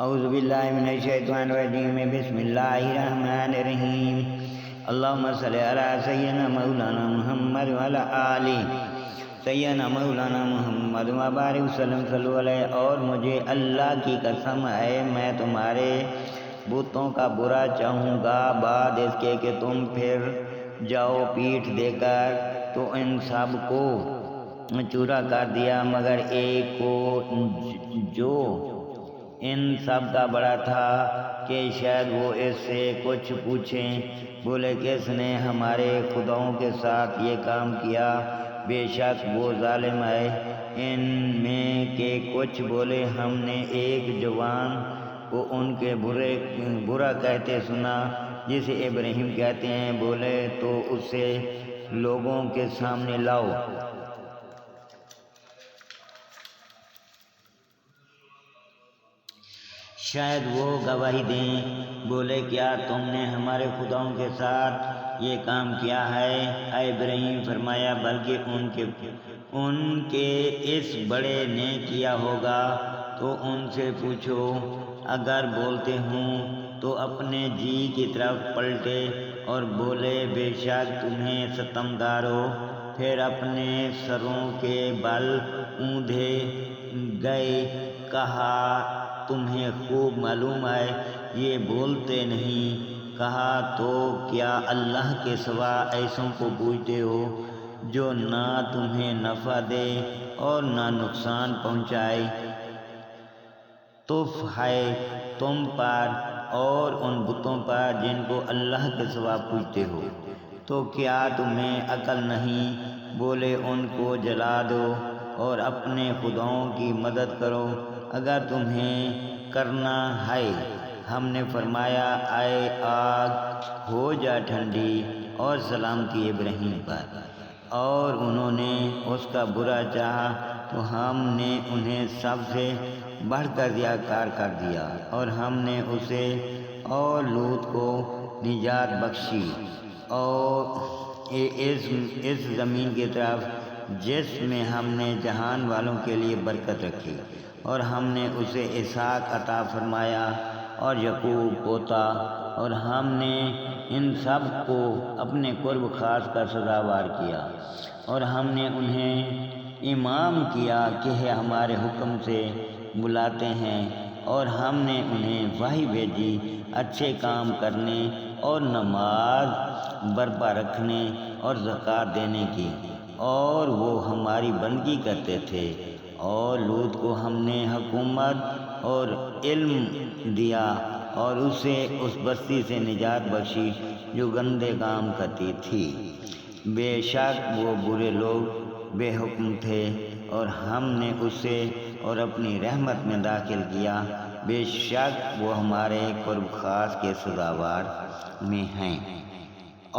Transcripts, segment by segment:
اعوذ باللہ من الشیطان الرجیم بسم اللہ الرحمن الرحیم اللہم صلی علی سیدنا مولانا محمد وعلی آل سیدنا مولانا محمد وبارک وسلم صلی علیہ۔ اور مجھے اللہ کی قسم ہے میں تمہارے بتوں کا برا چاہوں گا بعد اس کے کہ تم پھر جاؤ پیٹھ دے کر، تو ان سب کو چورا کر دیا مگر ایک کو جو ان سب کا بڑا تھا کہ شاید وہ اس سے کچھ پوچھیں۔ بولے کس نے ہمارے خداؤں کے ساتھ یہ کام کیا؟ بے شک وہ ظالم ہے۔ ان میں کے کچھ بولے ہم نے ایک جوان کو ان کے برا کہتے سنا جسے ابراہیم کہتے ہیں، بولے تو اسے لوگوں کے سامنے لاؤ، شاید وہ گواہی دیں۔ بولے کیا تم نے ہمارے خداؤں کے ساتھ یہ کام کیا ہے؟ اے ابراہیم فرمایا بلکہ ان کے اس بڑے نے کیا ہوگا تو ان سے پوچھو، اگر بولتے ہوں تو اپنے جی کی طرف پلٹے اور بولے بے شک تمہیں ستمگار ہو، پھر اپنے سروں کے بل اوندھے گئے۔ کہا تمہیں خوب معلوم ہے یہ بولتے نہیں۔ کہا تو کیا اللہ کے سوا ایسوں کو پوجتے ہو جو نہ تمہیں نفع دے اور نہ نقصان پہنچائے؟ تف ہے تم پر اور ان بتوں پر جن کو اللہ کے سوا پوجتے ہو، تو کیا تمہیں عقل نہیں؟ بولے ان کو جلا دو اور اپنے خداؤں کی مدد کرو اگر تمہیں کرنا ہے۔ ہم نے فرمایا اے آگ ہو جا ٹھنڈی اور سلامتی ابراہیم پر، اور انہوں نے اس کا برا چاہا تو ہم نے انہیں سب سے بڑھ کر ریاکار کر دیا، اور ہم نے اسے اور لوط کو نجات بخشی اور اس زمین کی طرف جس میں ہم نے جہان والوں کے لیے برکت رکھی، اور ہم نے اسے اسحاق عطا فرمایا اور یعقوب پوتا، اور ہم نے ان سب کو اپنے قرب خاص کا سزاوار کیا، اور ہم نے انہیں امام کیا کہ ہمارے حکم سے بلاتے ہیں، اور ہم نے انہیں وحی بھیجی اچھے کام کرنے اور نماز برپا رکھنے اور زکوٰۃ دینے کی، اور وہ ہماری بندگی کرتے تھے۔ اور لوط کو ہم نے حکومت اور علم دیا اور اسے اس بستی سے نجات بخشی جو گندے کام کرتی تھی۔ بے شک وہ برے لوگ بے حکم تھے، اور ہم نے اسے اور اپنی رحمت میں داخل کیا، بے شک وہ ہمارے قرب خاص کے سزاوار میں ہیں۔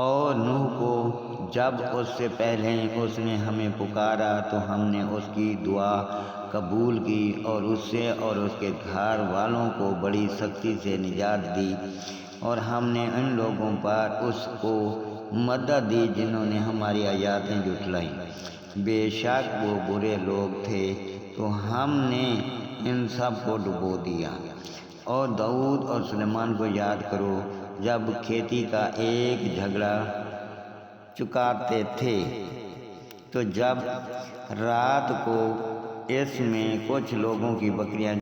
اور نوح کو جب اس سے پہلے اس نے ہمیں پکارا تو ہم نے اس کی دعا قبول کی اور اس سے اور اس کے گھر والوں کو بڑی سختی سے نجات دی، اور ہم نے ان لوگوں پر اس کو مدد دی جنہوں نے ہماری آیاتیں جھٹلائیں۔ بے شک وہ برے لوگ تھے تو ہم نے ان سب کو ڈبو دیا۔ اور داؤد اور سلیمان کو یاد کرو جب کھیتی کا ایک جھگڑا چکاتے تھے، تو جب رات کو اس میں کچھ لوگوں کی بکریاں